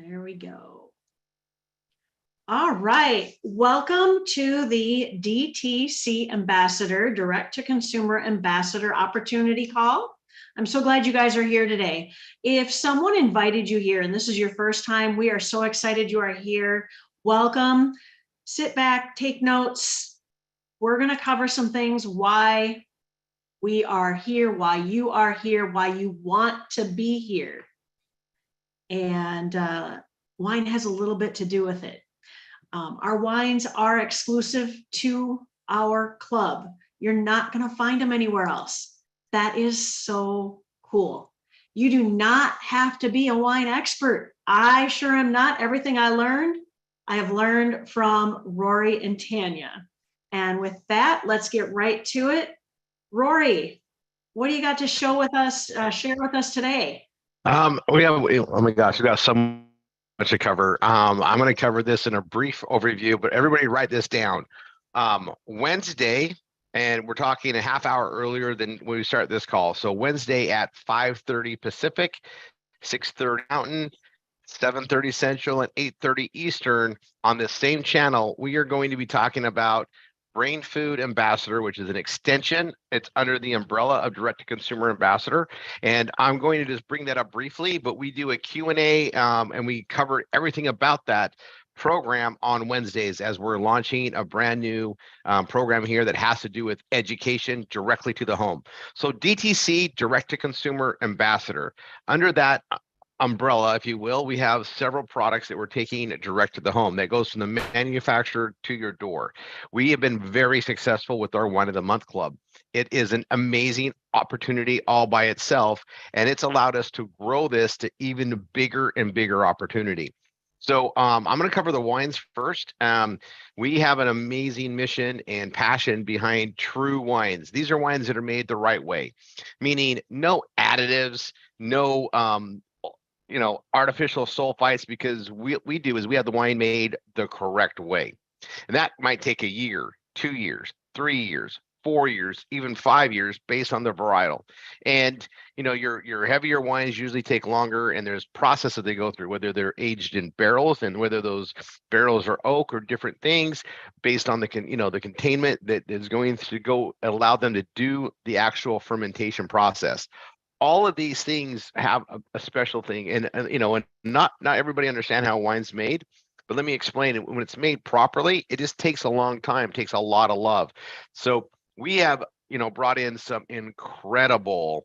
There we go. All right. Welcome to the DTC Ambassador, Direct to Consumer Ambassador Opportunity Call. I'm so glad you guys are here today. If someone invited you here and this is your first time, we are so excited you are here. Welcome. Sit back, take notes. We're going to cover some things, why we are here, why you are here, why you want to be here. And wine has a little bit to do with it. Our wines are exclusive to our club. You're not going to find them anywhere else. That is so cool. You do not have to be a wine expert. I sure am not. Everything I have learned from Rory and Tanya. And with that, let's get right to it. Rory, what do you got to share with us today? Oh my gosh, we got so much to cover. I'm going to cover this in a brief overview, but everybody write this down. Wednesday, and we're talking a half hour earlier than when we start this call. So Wednesday at 5:30 Pacific, 6:30 Mountain, 7:30 Central, and 8:30 Eastern on this same channel, we are going to be talking about Brain Food Ambassador, which is an extension. It's under the umbrella of Direct to Consumer Ambassador. And I'm going to just bring that up briefly, but we do a Q&A and we cover everything about that program on Wednesdays as we're launching a brand new program here that has to do with education directly to the home. So DTC, Direct to Consumer Ambassador. Under that umbrella, if you will, we have several products that we're taking direct to the home that goes from the manufacturer to your door. We have been very successful with our Wine of the Month Club. It is an amazing opportunity all by itself, and it's allowed us to grow this to even bigger and bigger opportunity. So I'm going to cover the wines first. We have an amazing mission and passion behind true wines. These are wines that are made the right way, meaning no additives, no artificial sulfites, because we do is we have the wine made the correct way. And that might take a year, 2 years, 3 years, 4 years, even 5 years based on the varietal. And your heavier wines usually take longer, and there's processes they go through, whether they're aged in barrels and whether those barrels are oak or different things based on the containment that is going to go allow them to do the actual fermentation process. All of these things have a special thing, and not everybody understand how wine's made, but let me explain it. When it's made properly, it just takes a long time, takes a lot of love. So we have brought in some incredible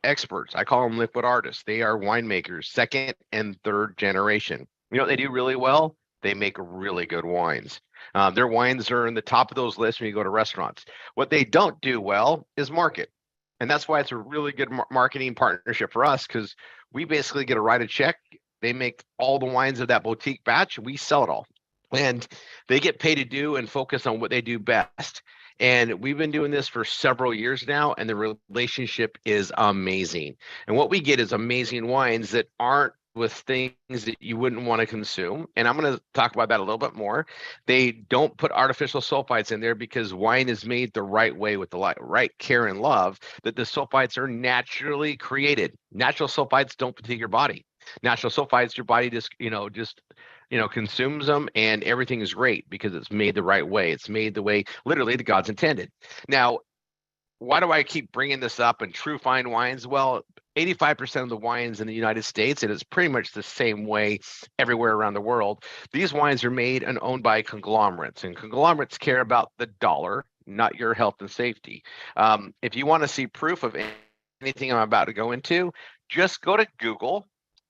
experts. I call them liquid artists. They are winemakers, second and third generation. They do really well? They make really good wines. Their wines are in the top of those lists when you go to restaurants. What they don't do well is market. And that's why it's a really good marketing partnership for us, because we basically get to write a check. They make all the wines of that boutique batch. We sell it all. And they get paid to do and focus on what they do best. And we've been doing this for several years now, and the relationship is amazing. And what we get is amazing wines that aren't with things that you wouldn't want to consume. And I'm going to talk about that a little bit more. They don't put artificial sulfites in there because wine is made the right way with the right care and love, that the sulfites are naturally created. Natural sulfites don't fatigue your body. Natural sulfites, your body just consumes them, and everything is great because it's made the right way. It's made the way literally the gods intended. Now, why do I keep bringing this up in true fine wines? Well, 85% of the wines in the United States, and it's pretty much the same way everywhere around the world, these wines are made and owned by conglomerates, and conglomerates care about the dollar, not your health and safety. If you want to see proof of anything I'm about to go into, just go to Google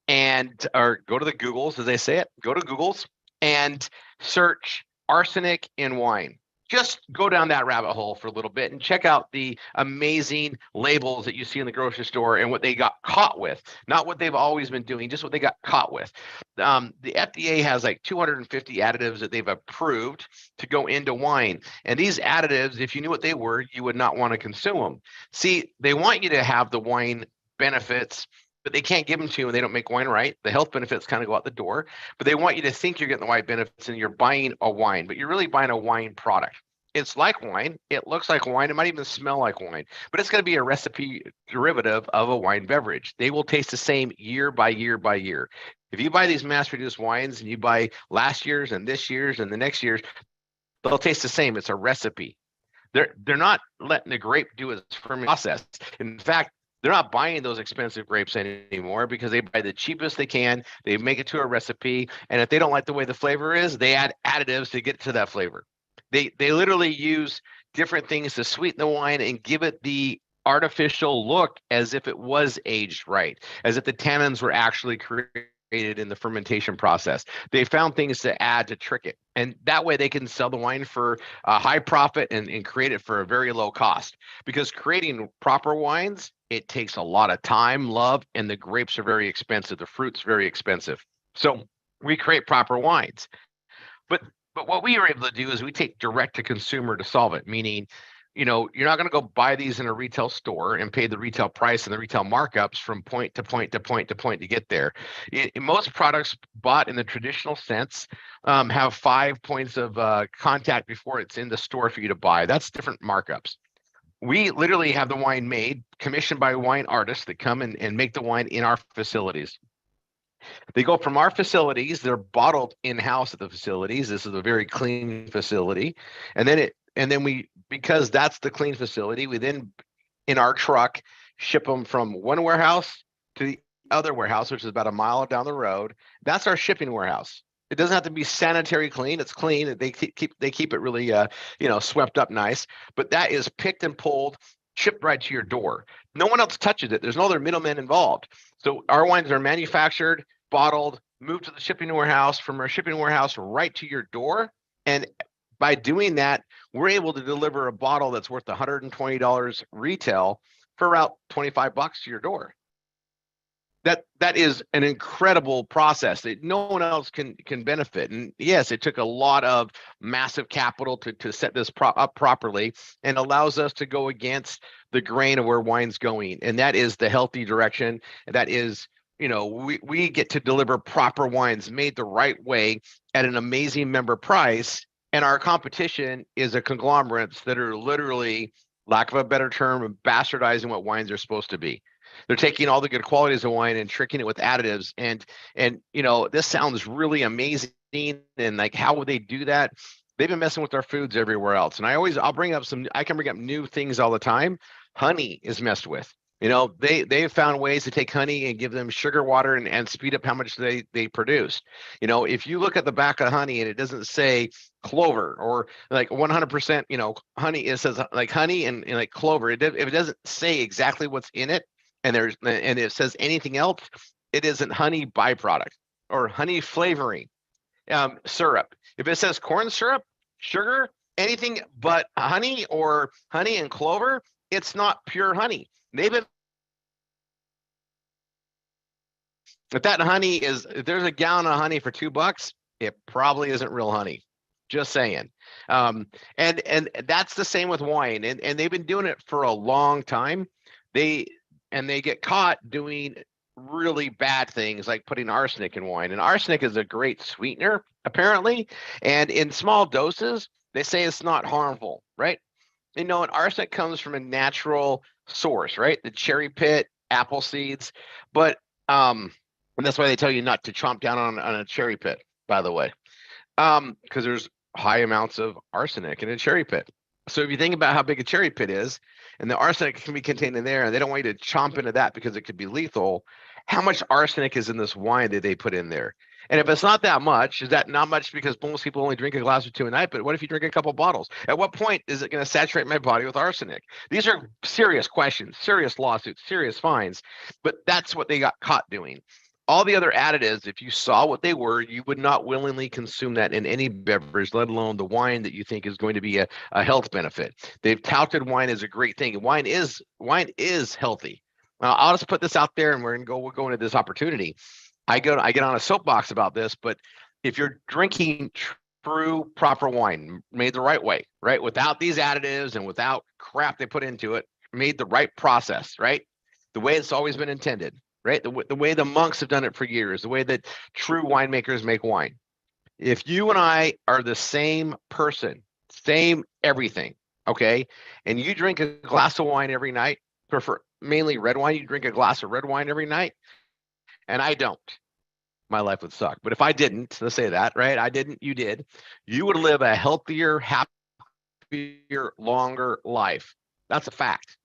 or go to the Googles, as they say it, go to Googles and search arsenic in wine. Just go down that rabbit hole for a little bit and check out the amazing labels that you see in the grocery store and what they got caught with, not what they've always been doing, just what they got caught with. The FDA has like 250 additives that they've approved to go into wine. And these additives, if you knew what they were, you would not want to consume them. See, they want you to have the wine benefits, but they can't give them to you when they don't make wine right. The health benefits kind of go out the door, but they want you to think you're getting the wine benefits and you're buying a wine, but you're really buying a wine product. It's like wine. It looks like wine. It might even smell like wine, but it's going to be a recipe derivative of a wine beverage. They will taste the same year by year by year. If you buy these mass produced wines and you buy last year's and this year's and the next year's, they'll taste the same. It's a recipe. They're not letting the grape do its fermentation process. In fact, they're not buying those expensive grapes anymore because they buy the cheapest they can. They make it to a recipe, and if they don't like the way the flavor is, they add additives to get to that flavor. They literally use different things to sweeten the wine and give it the artificial look as if it was aged right, as if the tannins were actually created in the fermentation process. They found things to add to trick it. And that way they can sell the wine for a high profit and create it for a very low cost. Because creating proper wines, it takes a lot of time, love, and the grapes are very expensive. The fruit's very expensive. So we create proper wines. But what we are able to do is we take direct to consumer to solve it, meaning, you're not going to go buy these in a retail store and pay the retail price and the retail markups from point to point to point to point to get there. Most products bought in the traditional sense have 5 points of contact before it's in the store for you to buy. That's different markups. We literally have the wine made, commissioned by wine artists that come and make the wine in our facilities. They go from our facilities, they're bottled in-house at the facilities. This is a very clean facility. And then we, because that's the clean facility, we then in our truck ship them from one warehouse to the other warehouse, which is about a mile down the road. That's our shipping warehouse. It doesn't have to be sanitary clean. It's clean. They keep it really swept up nice. But that is picked and pulled, shipped right to your door. No one else touches it. There's no other middlemen involved. So our wines are manufactured, bottled, moved to the shipping warehouse, from our shipping warehouse right to your door. And by doing that, we're able to deliver a bottle that's worth $120 retail for about $25 to your door. That is an incredible process that no one else can benefit. And yes, it took a lot of massive capital to set this up properly, and allows us to go against the grain of where wine's going. And that is the healthy direction. That is, we get to deliver proper wines made the right way at an amazing member price. And our competition is a conglomerates that are literally, lack of a better term, bastardizing what wines are supposed to be. They're taking all the good qualities of wine and tricking it with additives. And this sounds really amazing. And like, how would they do that? They've been messing with our foods everywhere else. And I can bring up new things all the time. Honey is messed with. They've found ways to take honey and give them sugar water and speed up how much they produce. If you look at the back of honey and it doesn't say clover or like 100%, honey, it says like honey and like clover. If it doesn't say exactly what's in it, and it says anything else, it isn't honey byproduct or honey flavoring. Syrup. If it says corn syrup, sugar, anything but honey or honey and clover, it's not pure honey. If there's a gallon of honey for $2, it probably isn't real honey. Just saying. And that's the same with wine. And they've been doing it for a long time. They get caught doing really bad things like putting arsenic in wine. And arsenic is a great sweetener, apparently. And in small doses, they say it's not harmful, right? And arsenic comes from a natural source, right? The cherry pit, apple seeds. But and that's why they tell you not to chomp down on a cherry pit, by the way, because there's high amounts of arsenic in a cherry pit. So if you think about how big a cherry pit is, and the arsenic can be contained in there, and they don't want you to chomp into that because it could be lethal, how much arsenic is in this wine that they put in there? And if it's not that much, is that not much because most people only drink a glass or two a night? But what if you drink a couple bottles? At what point is it going to saturate my body with arsenic? These are serious questions, serious lawsuits, serious fines. But that's what they got caught doing. All the other additives, if you saw what they were, you would not willingly consume that in any beverage, let alone the wine that you think is going to be a health benefit. They've touted wine as a great thing. Wine is healthy. I'll just put this out there, and we'll go into this opportunity. I get on a soapbox about this, but if you're drinking true proper wine made the right way, right, without these additives and without crap they put into it, made the right process, right, the way it's always been intended, right, the way the monks have done it for years, the way that true winemakers make wine. If you and I are the same person, same everything, okay, and you drink a glass of wine every night, prefer mainly red wine, you drink a glass of red wine every night, and I don't. my life would suck. But if I didn't, let's say that, right? I didn't, you did, you would live a healthier, happier, longer life. That's a fact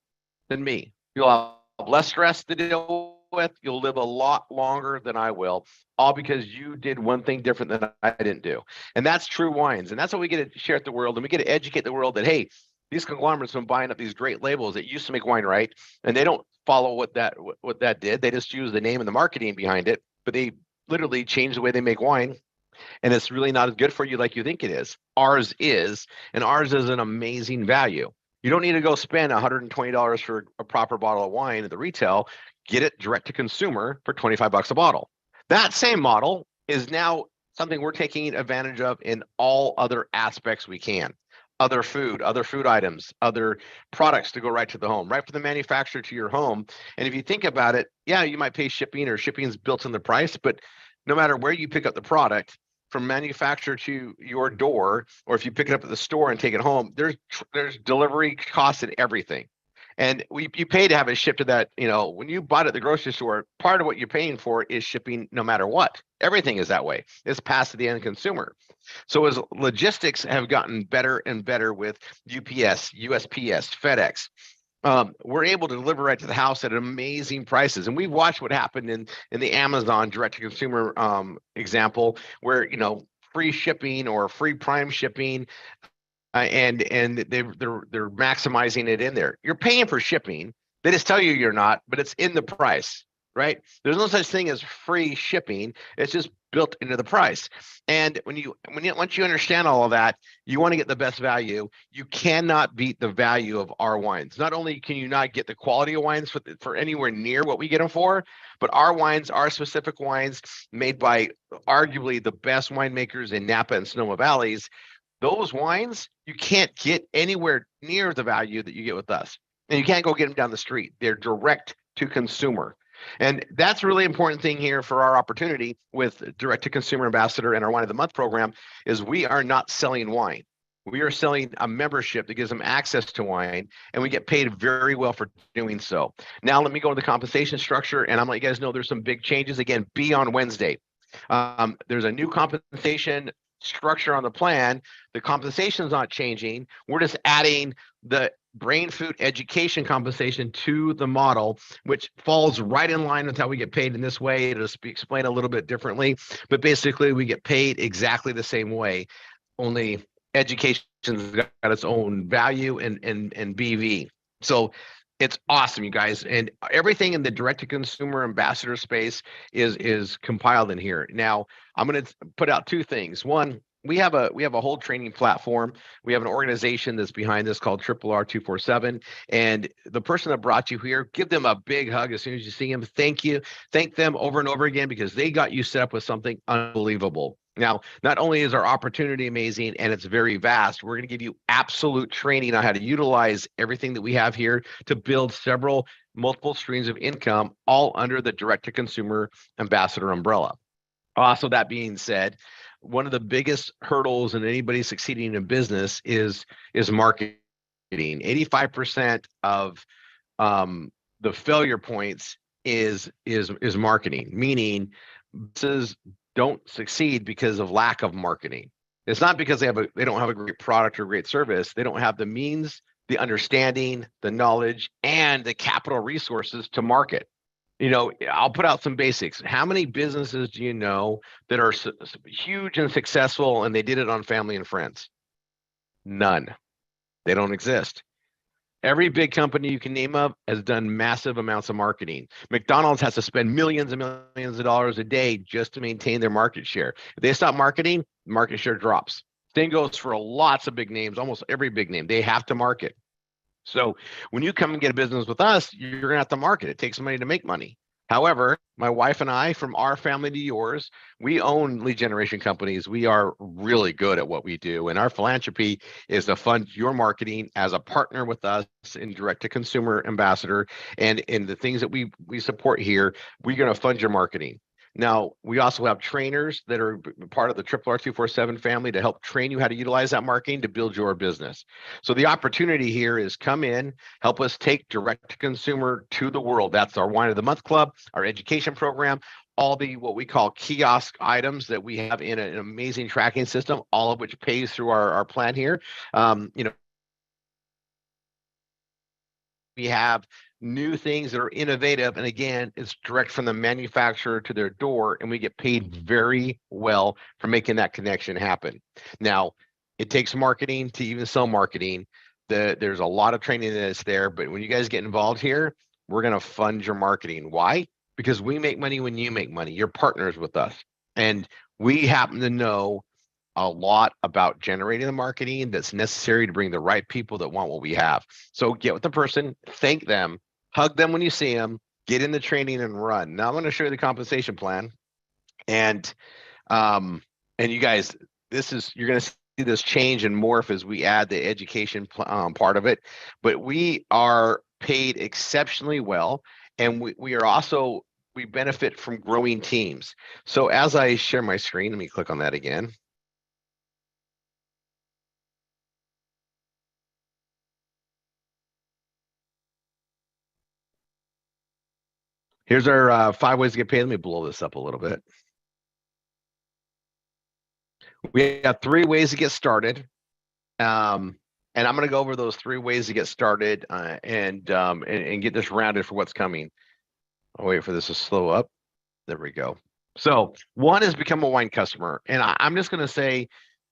than me. You'll have less stress to deal with. You'll live a lot longer than I will, all because you did one thing different than I didn't do. And that's true wines. And that's what we get to share with the world. And we get to educate the world that, hey, these conglomerates have been buying up these great labels that used to make wine right, and they don't follow what that did. They just use the name and the marketing behind it, but they literally changed the way they make wine, and it's really not as good for you like you think it is. Ours is, and ours is an amazing value. You don't need to go spend $120 for a proper bottle of wine at the retail. Get it direct to consumer for 25 bucks a bottle. That same model is now something we're taking advantage of in all other aspects we can. Other food items, other products to go right to the home, right from the manufacturer to your home. And if you think about it, yeah, you might pay shipping, or shipping is built in the price, but no matter where you pick up the product, from manufacturer to your door, or if you pick it up at the store and take it home, there's delivery costs and everything. And you pay to have it shipped to that, when you bought it at the grocery store, part of what you're paying for is shipping no matter what. Everything is that way. It's passed to the end consumer. So as logistics have gotten better and better with UPS, USPS, FedEx, we're able to deliver right to the house at amazing prices. And we've watched what happened in the Amazon direct to consumer example, where free shipping or free Prime shipping, and they're maximizing it in there. You're paying for shipping. They just tell you you're not, but it's in the price, right? There's no such thing as free shipping. It's just built into the price. And once you understand all of that, you want to get the best value. You cannot beat the value of our wines. Not only can you not get the quality of wines for anywhere near what we get them for, but our wines, our specific wines made by arguably the best winemakers in Napa and Sonoma Valleys, those wines, you can't get anywhere near the value that you get with us. And you can't go get them down the street. They're direct to consumer. And that's a really important thing here for our opportunity with direct to consumer ambassador and our wine of the month program is we are not selling wine. We are selling a membership that gives them access to wine, and we get paid very well for doing so. Now, let me go to the compensation structure, and I'm going to let you guys know there's some big changes. Again, be on Wednesday. There's a new compensation structure on the plan. The compensation is not changing. We're just adding the brain food education compensation to the model, which falls right in line with how we get paid in this way. It'll be explained a little bit differently, but basically we get paid exactly the same way, only education's got its own value and BV. So it's awesome, you guys. And everything in the direct-to-consumer ambassador space is compiled in here. Now, I'm going to put out two things. One, we have a whole training platform. We have an organization that's behind this called Triple R 247. And the person that brought you here, give them a big hug as soon as you see them. Thank you. Thank them over and over again, because they got you set up with something unbelievable. Now, not only is our opportunity amazing and it's very vast, we're going to give you absolute training on how to utilize everything that we have here to build multiple streams of income, all under the direct-to-consumer ambassador umbrella. Also, that being said, one of the biggest hurdles in anybody succeeding in business is marketing. 85% of the failure points is marketing, meaning businesses don't succeed because of lack of marketing. It's not because they don't have a great product or great service. They don't have the means, the understanding, the knowledge, and the capital resources to market. I'll put out some basics. How many businesses do you know that are huge and successful and they did it on family and friends? None. They don't exist. Every big company you can name up has done massive amounts of marketing. McDonald's has to spend millions and millions of dollars a day just to maintain their market share. If they stop marketing, market share drops. Same goes for lots of big names, almost every big name. They have to market. So when you come and get a business with us, you're going to have to market. It takes money to make money. However, my wife and I, from our family to yours, we own lead generation companies. We are really good at what we do. And our philanthropy is to fund your marketing as a partner with us in direct-to-consumer ambassador. And in the things that we support here, we're going to fund your marketing. Now, we also have trainers that are part of the Triple R 247 family to help train you how to utilize that marketing to build your business. So the opportunity here is come in, help us take direct to consumer to the world. That's our Wine of the Month Club, our education program. all the what we call kiosk items that we have in an amazing tracking system, all of which pays through our plan here. You know, we have new things that are innovative, and again, it's direct from the manufacturer to their door, and we get paid very well for making that connection happen. Now, it takes marketing to even sell marketing. There's a lot of training that's there, but when you guys get involved here, we're going to fund your marketing. Why? Because we make money when you make money. You're partners with us, and we happen to know a lot about generating the marketing that's necessary to bring the right people that want what we have. So get with the person, thank them, hug them when you see them, get in the training and run. Now I'm going to show you the compensation plan. And you guys, you're going to see this change and morph as we add the education part of it. But we are paid exceptionally well, and we are also, we benefit from growing teams. So as I share my screen, let me click on that again. Here's our 5 ways to get paid. Let me blow this up a little bit. We have 3 ways to get started. And I'm going to go over those 3 ways to get started and get this rounded for what's coming. I'll wait for this to slow up. There we go. So 1 is become a wine customer. And I'm just going to say,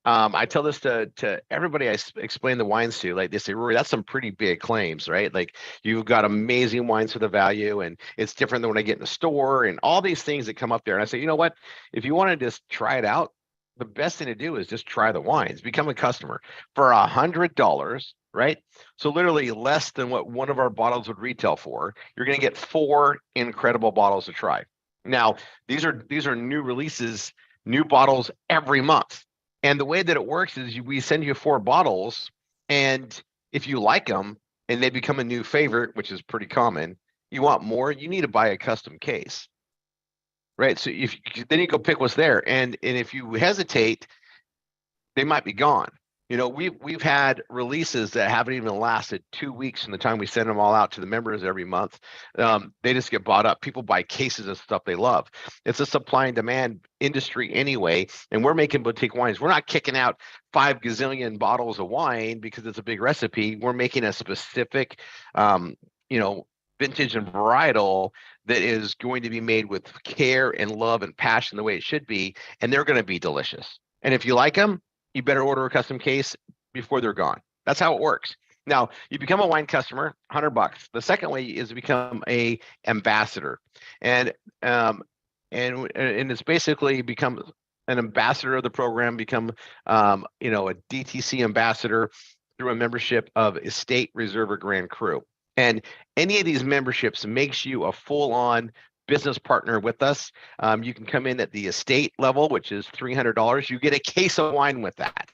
I tell this to everybody I explain the wines to, like they say, Rory, that's some pretty big claims, right? Like you've got amazing wines for the value, and it's different than when I get in the store and all these things that come up there. And I say, you know what? If you want to just try it out, the best thing to do is just try the wines, become a customer for $100, right? So literally less than what one of our bottles would retail for. You're going to get 4 incredible bottles to try. Now, these are new releases, new bottles every month. And the way that it works is we send you 4 bottles, and if you like them and they become a new favorite, which is pretty common, you want more, you need to buy a custom case, right? So then you go pick what's there, and if you hesitate, they might be gone. You know, we've had releases that haven't even lasted 2 weeks from the time we send them all out to the members every month. They just get bought up. People buy cases of stuff they love. It's a supply and demand industry anyway, and we're making boutique wines. We're not kicking out 5 gazillion bottles of wine because it's a big recipe. We're making a specific, vintage and varietal that is going to be made with care and love and passion the way it should be, and they're going to be delicious. And if you like them, you better order a custom case before they're gone. That's how it works. Now, you become a wine customer, $100. The second way is to become a ambassador, and it's basically become an ambassador of the program, become a DTC ambassador through a membership of Estate, Reserve, or Grand Cru. And any of these memberships makes you a full-on business partner with us. You can come in at the estate level, which is $300. You get a case of wine with that.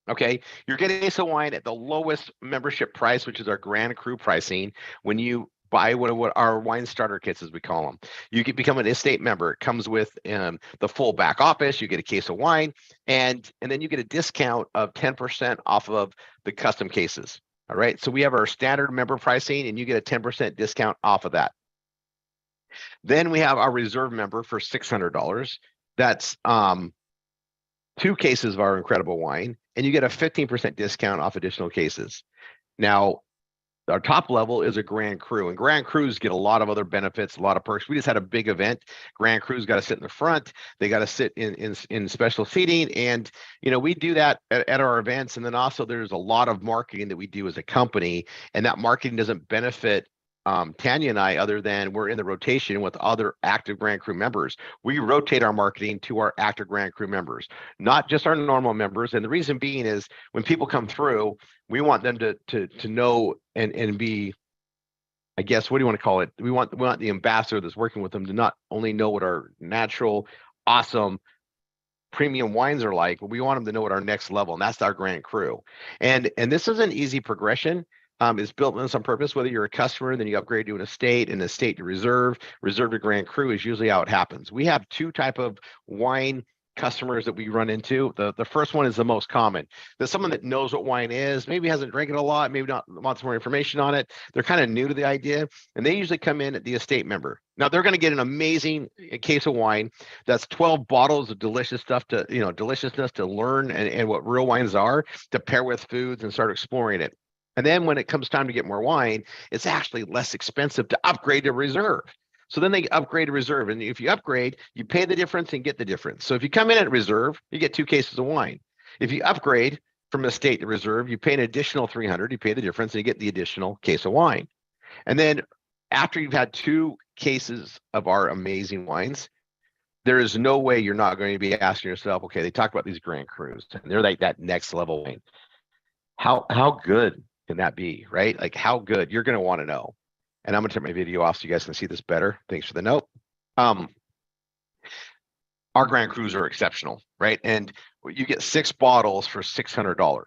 Okay, you're getting a case of wine at the lowest membership price, which is our Grand Cru pricing. When you buy what our wine starter kits, as we call them, you can become an estate member. It comes with the full back office. You get a case of wine, and then you get a discount of 10% off of the custom cases. All right, so we have our standard member pricing, and you get a 10% discount off of that. Then we have our reserve member for $600. That's 2 cases of our incredible wine, and you get a 15% discount off additional cases. Now, our top level is a Grand Cru, and Grand Crus get a lot of other benefits, a lot of perks. We just had a big event. Grand Crus got to sit in the front. They got to sit in special seating, and we do that at our events. And then also there's a lot of marketing that we do as a company, and that marketing doesn't benefit Tanya and I, other than we're in the rotation with other active Grand Cru members. We rotate our marketing to our active Grand Cru members, not just our normal members. And the reason being is when people come through, we want them to know and be, I guess, what do you want to call it? We want the ambassador that's working with them to not only know what our natural, awesome, premium wines are like, but we want them to know what our next level, and that's our Grand Cru. And this is an easy progression. It's built on some purpose. Whether you're a customer, then you upgrade to an estate, and estate to reserve to Grand Cru is usually how it happens. We have 2 type of wine customers that we run into. The first one is the most common. There's someone that knows what wine is, maybe hasn't drank it a lot, maybe not wants more information on it. They're kind of new to the idea, and they usually come in at the estate member. Now they're going to get an amazing case of wine. That's 12 bottles of delicious stuff to, deliciousness to learn and what real wines are, to pair with foods and start exploring it. And then when it comes time to get more wine, it's actually less expensive to upgrade to reserve. So then they upgrade to reserve. And if you upgrade, you pay the difference and get the difference. So if you come in at reserve, you get 2 cases of wine. If you upgrade from estate to reserve, you pay an additional 300, you pay the difference and you get the additional case of wine. And then after you've had 2 cases of our amazing wines, there is no way you're not going to be asking yourself, okay, they talk about these Grand Crus and they're like that next level wine. How good can that be, right? Like how good? You're going to want to know. And I'm going to turn my video off so you guys can see this better. Thanks for the note. Our Grand Crus are exceptional, right? And you get 6 bottles for $600.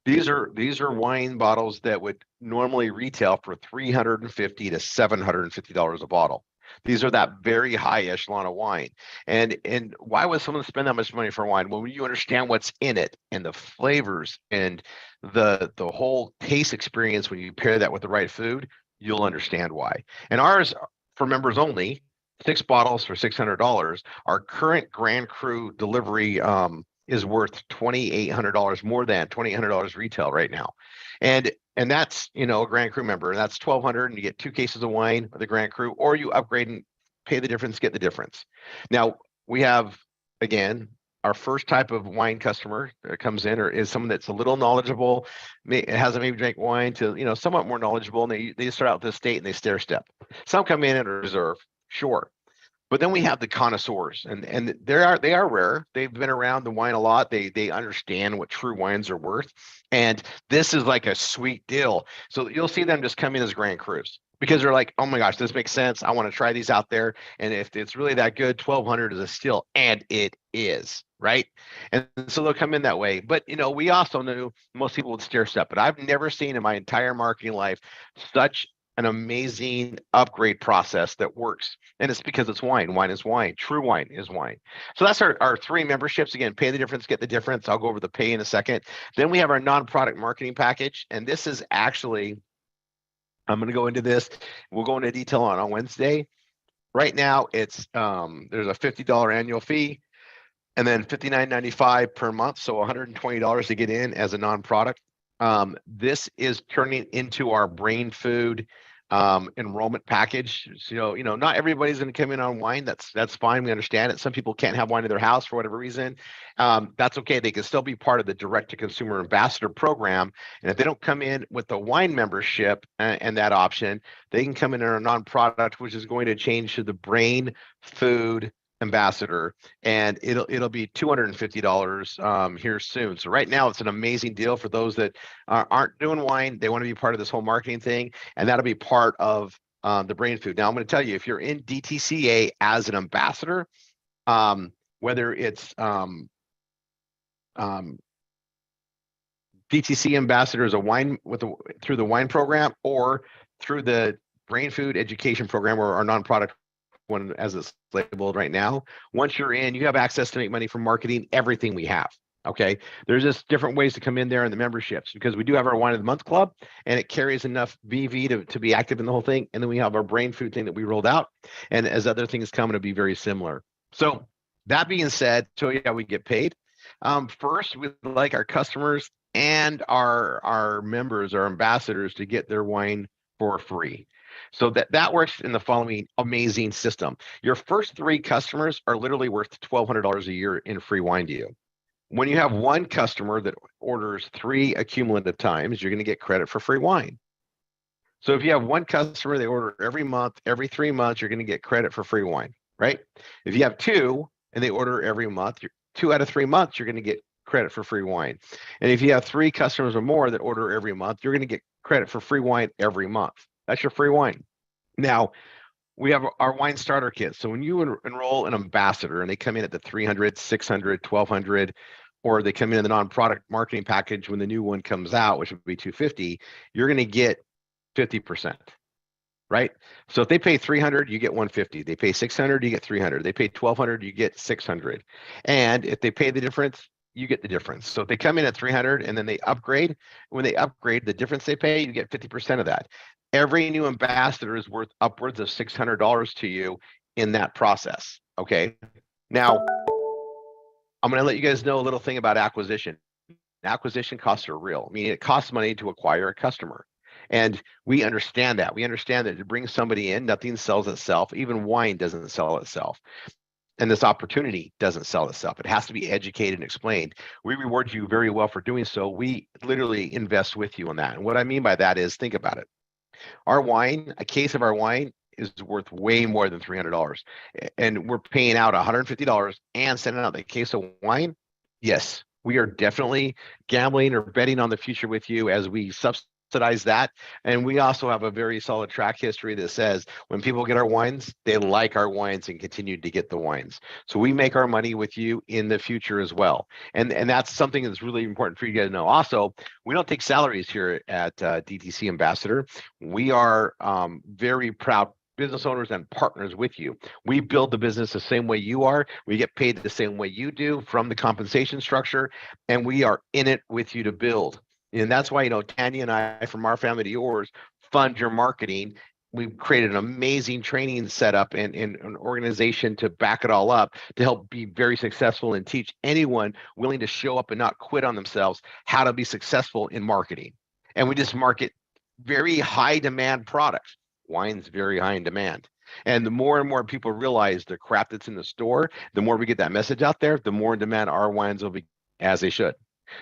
These are wine bottles that would normally retail for $350 to $750 a bottle. These are that very high echelon of wine. And why would someone spend that much money for wine? Well, when you understand what's in it and the flavors and the whole taste experience, when you pair that with the right food, you'll understand why. And ours, for members only, 6 bottles for $600. Our current Grand Cru delivery is worth $2,800, more than $2,800 retail right now. And that's, a Grand Cru member, and that's $1,200, and you get 2 cases of wine with the Grand Cru, or you upgrade and pay the difference, get the difference. Now we have, again, our first type of wine customer that comes in or is someone that's a little knowledgeable, hasn't maybe drank wine, to somewhat more knowledgeable, and they start out with the estate and they stair step. Some come in at a reserve, sure. But then we have the connoisseurs, and they are rare. They've been around the wine a lot. They understand what true wines are worth, and this is like a sweet deal. So you'll see them just come in as Grand Crus because they're like, oh my gosh, this makes sense. I want to try these out there, and if it's really that good, 1,200 is a steal, and it is, right? And so they'll come in that way. But we also knew most people would stair step, but I've never seen in my entire marketing life such an amazing upgrade process that works. And it's because it's wine. Wine is wine. True wine is wine. So that's our 3 memberships. Again, pay the difference, get the difference. I'll go over the pay in a second. Then we have our non-product marketing package. And this is actually, I'm going to go into this. We'll go into detail on Wednesday. Right now, it's there's a $50 annual fee and then $59.95 per month. So $120 to get in as a non-product. This is turning into our brain food enrollment package. So, not everybody's going to come in on wine. That's fine. We understand it. Some people can't have wine in their house for whatever reason. That's okay. They can still be part of the direct to consumer ambassador program. And if they don't come in with the wine membership and that option, they can come in on a non-product, which is going to change to the brain food ambassador, and it'll be $250 here soon. So right now it's an amazing deal for those that aren't doing wine. They want to be part of this whole marketing thing, and that'll be part of the brain food. Now I'm going to tell you, if you're in DTCA as an ambassador, whether it's DTC ambassador as a wine through the wine program or through the brain food education program or our non-product one as it's labeled right now. Once you're in, you have access to make money from marketing everything we have. Okay. There's just different ways to come in there in the memberships because we do have our wine of the month club and it carries enough BV to be active in the whole thing. And then we have our brain food thing that we rolled out. And as other things come, it'll be very similar. So that being said, show you how we get paid. First, we'd like our customers and our members, our ambassadors to get their wine for free. So that works in the following amazing system. Your first 3 customers are literally worth $1,200 a year in free wine to you. When you have one customer that orders 3 accumulative times, you're going to get credit for free wine. So if you have one customer, they order every month, every 3 months, you're going to get credit for free wine, right? If you have 2 and they order every month, 2 out of 3 months, you're going to get credit for free wine. And if you have 3 customers or more that order every month, you're going to get credit for free wine every month. That's your free wine. Now, we have our wine starter kit. So when you enroll an ambassador and they come in at the 300, 600, 1200, or they come in the non-product marketing package when the new one comes out, which would be 250, you're going to get 50%. right? So if they pay 300, you get 150. They pay 600, you get 300. They pay 1200, you get 600. And if they pay the difference, you get the difference. So if they come in at 300 and then they upgrade, when they upgrade, the difference they pay, you get 50% of that. Every new ambassador is worth upwards of $600 to you in that process. Okay. Now, I'm going to let you guys know a little thing about acquisition. Acquisition costs are real. I mean, it costs money to acquire a customer. And we understand that. We understand that to bring somebody in, nothing sells itself. Even wine doesn't sell itself. And this opportunity doesn't sell itself. It has to be educated and explained. We reward you very well for doing so. We literally invest with you on that. And what I mean by that is, think about it. Our wine, a case of our wine is worth way more than $300. And we're paying out $150 and sending out the case of wine. Yes, we are definitely gambling or betting on the future with you as we subsidize that. And we also have a very solid track history that says when people get our wines, they like our wines and continue to get the wines. So we make our money with you in the future as well. And that's something that's really important for you guys to know. Also, we don't take salaries here at DTC Ambassador. We are very proud business owners and partners with you. We build the business the same way you are. We get paid the same way you do from the compensation structure, and we are in it with you to build. And that's why, Tanya and I, from our family to yours, fund your marketing. We've created an amazing training setup and an organization to back it all up to help be very successful and teach anyone willing to show up and not quit on themselves how to be successful in marketing. And we just market very high demand products. Wine's very high in demand. And the more and more people realize the crap that's in the store, the more we get that message out there, the more in demand our wines will be, as they should.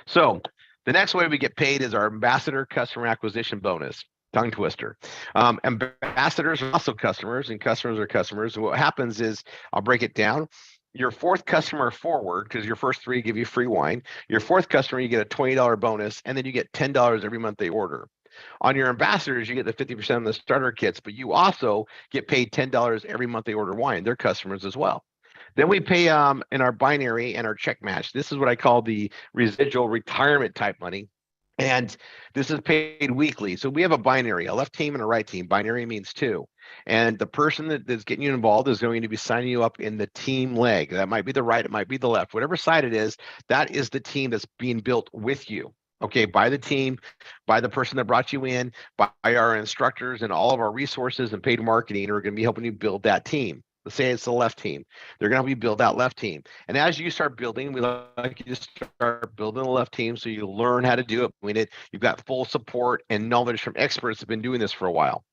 So the next way we get paid is our ambassador customer acquisition bonus. Tongue twister. Ambassadors are also customers, and customers are customers. And what happens is, I'll break it down. Your fourth customer forward, because your first three give you free wine. Your fourth customer, you get a $20 bonus, and then you get $10 every month they order. On your ambassadors, you get the 50% of the starter kits, but you also get paid $10 every month they order wine. They're customers as well. Then we pay in our binary and our check match. This is what I call the residual retirement type money. And this is paid weekly. So we have a binary, a left team and a right team. Binary means two. And the person that's getting you involved is going to be signing you up in the team leg. That might be the right, it might be the left. Whatever side it is, that is the team that's being built with you. Okay, by the team, by the person that brought you in, by our instructors, and all of our resources and paid marketing are going to be helping you build that team. Let's say it's the left team. They're going to help you build that left team. And as you start building, we like you to start building the left team so you learn how to do it. You've got full support and knowledge from experts that have been doing this for a while.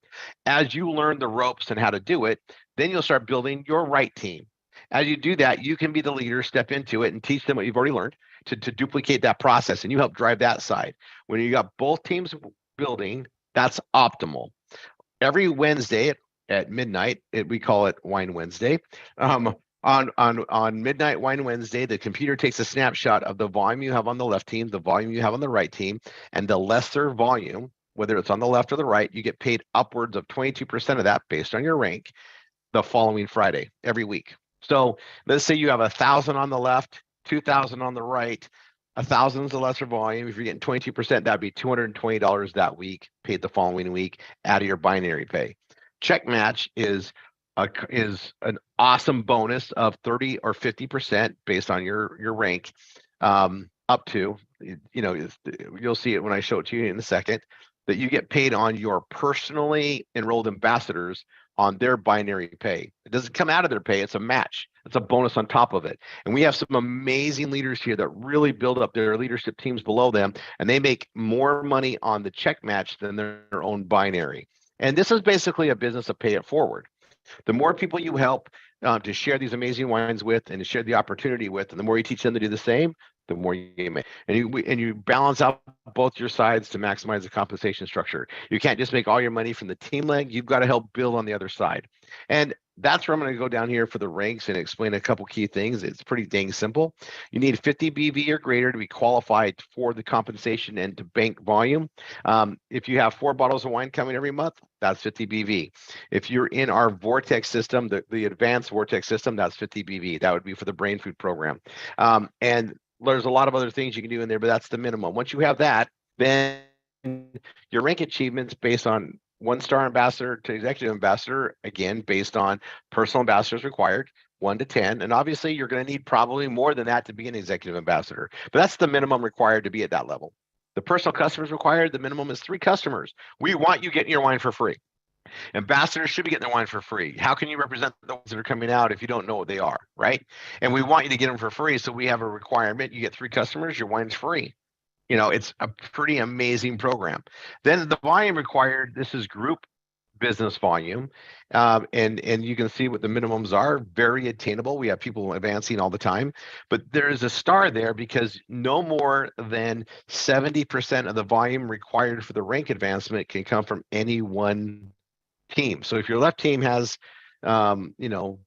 As you learn the ropes and how to do it, then you'll start building your right team. As you do that, you can be the leader, step into it, and teach them what you've already learned to duplicate that process, and you help drive that side. When you got both teams building, that's optimal. Every Wednesday at midnight, we call it Wine Wednesday. On Midnight Wine Wednesday, the computer takes a snapshot of the volume you have on the left team, the volume you have on the right team, and the lesser volume, whether it's on the left or the right, you get paid upwards of 22% of that based on your rank the following Friday every week. So let's say you have 1,000 on the left, 2,000 on the right, 1,000 is the lesser volume. If you're getting 22%, that'd be $220 that week, paid the following week out of your binary pay. Check match is an awesome bonus of 30 or 50% based on your rank, up to, you'll see it when I show it to you in a second, that you get paid on your personally enrolled ambassadors on their binary pay. It doesn't come out of their pay, it's a match. It's a bonus on top of it. And we have some amazing leaders here that really build up their leadership teams below them, and they make more money on the check match than their own binary. And this is basically a business of pay it forward. The more people you help to share these amazing wines with and to share the opportunity with, and the more you teach them to do the same, the more you make. And you balance out both your sides to maximize the compensation structure. You can't just make all your money from the team leg. You've got to help build on the other side. And that's where I'm going to go down here for the ranks and explain a couple key things. It's pretty dang simple. You need 50 BV or greater to be qualified for the compensation and to bank volume. If you have 4 bottles of wine coming every month, that's 50 BV. If you're in our Vortex system, the advanced Vortex system, that's 50 BV. That would be for the brain food program. And there's a lot of other things you can do in there, but that's the minimum. Once you have that, then your rank achievements based on 1-star ambassador to executive ambassador, again, based on personal ambassadors required, 1 to 10. And obviously, you're going to need probably more than that to be an executive ambassador. But that's the minimum required to be at that level. The personal customers required, the minimum is 3 customers. We want you getting your wine for free. Ambassadors should be getting their wine for free. How can you represent the ones that are coming out if you don't know what they are, right? And we want you to get them for free. So we have a requirement. You get 3 customers, your wine's free. It's a pretty amazing program. Then the volume required, this is group business volume. And you can see what the minimums are, very attainable. We have people advancing all the time, but there is a star there because no more than 70% of the volume required for the rank advancement can come from any one team. So if your left team has, 70%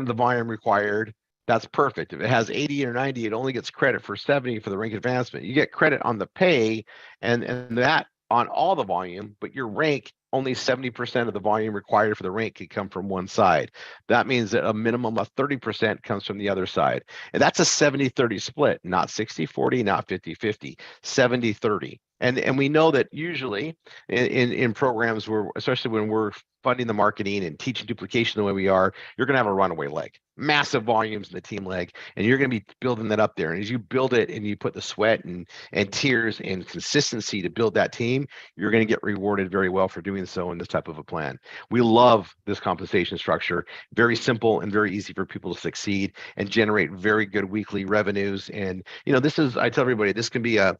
of the volume required, that's perfect. If it has 80 or 90, it only gets credit for 70 for the rank advancement. You get credit on the pay and that on all the volume, but your rank, only 70% of the volume required for the rank can come from one side. That means that a minimum of 30% comes from the other side. And that's a 70-30 split, not 60-40, not 50-50, 70-30. And we know that usually in programs where, especially when we're funding the marketing and teaching duplication the way we are, you're going to have a runaway leg, massive volumes in the team leg, and you're going to be building that up there. And as you build it and you put the sweat and tears and consistency to build that team, you're going to get rewarded very well for doing so in this type of a plan. We love this compensation structure, very simple and very easy for people to succeed and generate very good weekly revenues. And this is, I tell everybody, this can be a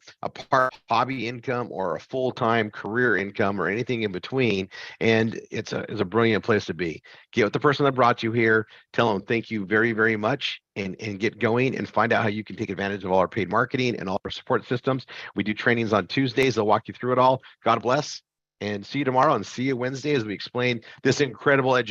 part hobby income or a full-time career income or anything in between. And it's a brilliant place to be. Get with the person that brought you here, tell them thank you very, very much, and get going and find out how you can take advantage of all our paid marketing and all our support systems. We do trainings on Tuesdays. They'll walk you through it all. God bless, and see you tomorrow, and see you Wednesday as we explain this incredible education.